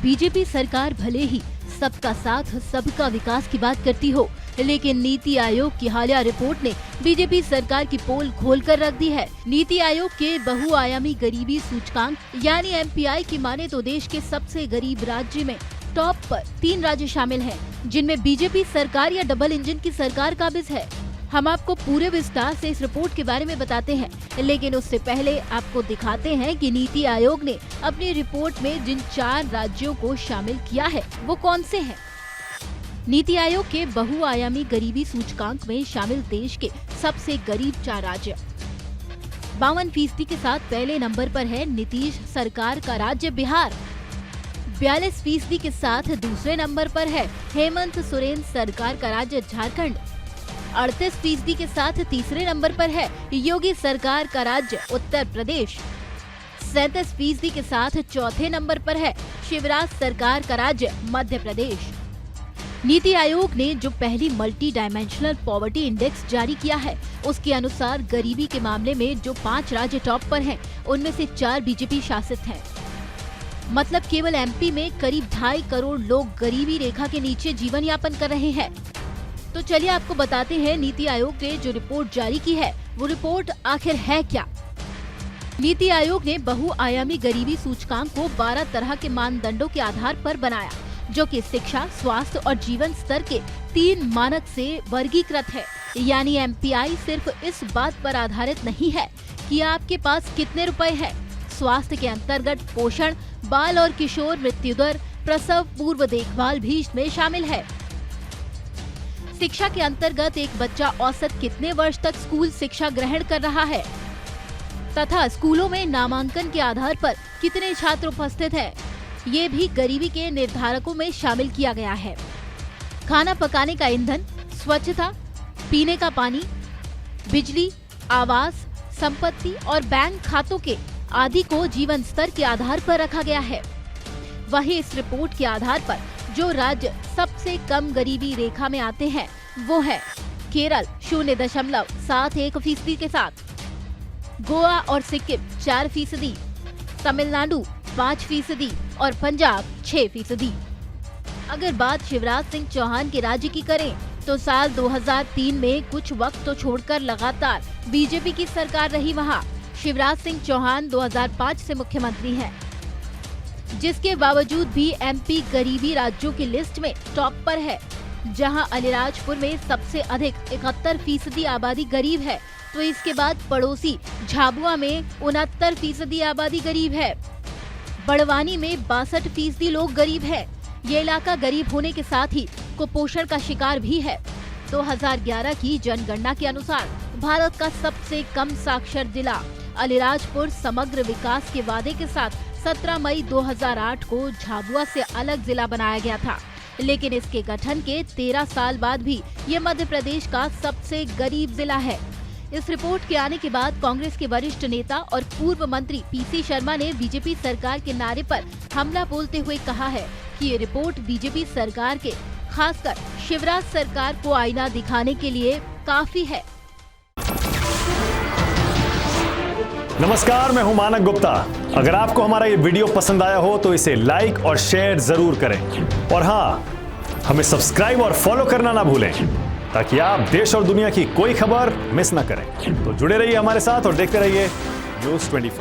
BJP सरकार भले ही सबका साथ सबका विकास की बात करती हो, लेकिन नीति आयोग की हालिया रिपोर्ट ने बीजेपी सरकार की पोल खोल कर रख दी है। नीति आयोग के बहुआयामी गरीबी सूचकांक यानी MPI की माने तो देश के सबसे गरीब राज्य में टॉप पर 3 राज्य शामिल हैं, जिनमें बीजेपी सरकार या डबल इंजन की सरकार काबिज है। हम आपको पूरे विस्तार से इस रिपोर्ट के बारे में बताते हैं, लेकिन उससे पहले आपको दिखाते हैं कि नीति आयोग ने अपनी रिपोर्ट में जिन 4 राज्यों को शामिल किया है वो कौन से हैं। नीति आयोग के बहुआयामी गरीबी सूचकांक में शामिल देश के सबसे गरीब 4 राज्य। 52% के साथ पहले नंबर पर है नीतीश सरकार का राज्य बिहार। 42% के साथ दूसरे नंबर पर है हेमंत सोरेन सरकार का राज्य झारखंड। 38% के साथ तीसरे नंबर पर है योगी सरकार का राज्य उत्तर प्रदेश। 37% के साथ चौथे नंबर पर है शिवराज सरकार का राज्य मध्य प्रदेश। नीति आयोग ने जो पहली मल्टी डायमेंशनल पॉवर्टी इंडेक्स जारी किया है, उसके अनुसार गरीबी के मामले में जो 5 राज्य टॉप पर हैं, उनमें से 4 बीजेपी शासित हैं। मतलब केवल MP में करीब 2.5 करोड़ लोग गरीबी रेखा के नीचे जीवन यापन कर रहे हैं। तो चलिए आपको बताते हैं नीति आयोग ने जो रिपोर्ट जारी की है वो रिपोर्ट आखिर है क्या। नीति आयोग ने बहुआयामी गरीबी सूचकांक को 12 तरह के मानदंडों के आधार पर बनाया, जो कि शिक्षा, स्वास्थ्य और जीवन स्तर के 3 मानक से वर्गीकृत है। यानी MPI सिर्फ इस बात पर आधारित नहीं है कि आपके पास कितने रुपए हैं। स्वास्थ्य के अंतर्गत पोषण, बाल और किशोर मृत्यु दर, प्रसव पूर्व देखभाल भी इसमें शामिल है। शिक्षा के अंतर्गत एक बच्चा औसत कितने वर्ष तक स्कूल शिक्षा ग्रहण कर रहा है तथा स्कूलों में नामांकन के आधार पर कितने छात्र उपस्थित हैं, ये भी गरीबी के निर्धारकों में शामिल किया गया है। खाना पकाने का ईंधन, स्वच्छता, पीने का पानी, बिजली, आवास, संपत्ति और बैंक खातों के आदि को जीवन स्तर के आधार पर रखा गया है। वहीं इस रिपोर्ट के आधार पर जो राज्य सबसे कम गरीबी रेखा में आते हैं वो है केरल 0.71% के साथ, गोवा और सिक्किम 4%, तमिलनाडु 5% और पंजाब 6%। अगर बात शिवराज सिंह चौहान के राज्य की करें तो साल 2003 में कुछ वक्त तो छोड़कर लगातार बीजेपी की सरकार रही। वहां शिवराज सिंह चौहान 2005 से मुख्यमंत्री हैं, जिसके बावजूद भी MP गरीबी राज्यों की लिस्ट में टॉप पर है। जहां अलीराजपुर में सबसे अधिक 71% आबादी गरीब है, तो इसके बाद पड़ोसी झाबुआ में 69% आबादी गरीब है। बड़वानी में 62% लोग गरीब हैं। ये इलाका गरीब होने के साथ ही कुपोषण का शिकार भी है। 2011 की जनगणना के अनुसार भारत का सबसे कम साक्षर जिला अलीराजपुर समग्र विकास के वादे के साथ 17 मई 2008 को झाबुआ से अलग जिला बनाया गया था, लेकिन इसके गठन के 13 साल बाद भी ये मध्य प्रदेश का सबसे गरीब जिला है। इस रिपोर्ट के आने के बाद कांग्रेस के वरिष्ठ नेता और पूर्व मंत्री PC शर्मा ने बीजेपी सरकार के नारे पर हमला बोलते हुए कहा है कि ये रिपोर्ट बीजेपी सरकार के, खासकर शिवराज सरकार को आईना दिखाने के लिए काफी है। नमस्कार, मैं हूं मानक गुप्ता। अगर आपको हमारा ये वीडियो पसंद आया हो तो इसे लाइक और शेयर जरूर करें, और हाँ, हमें सब्सक्राइब और फॉलो करना ना भूलें ताकि आप देश और दुनिया की कोई खबर मिस ना करें। तो जुड़े रहिए हमारे साथ और देखते रहिए News 24।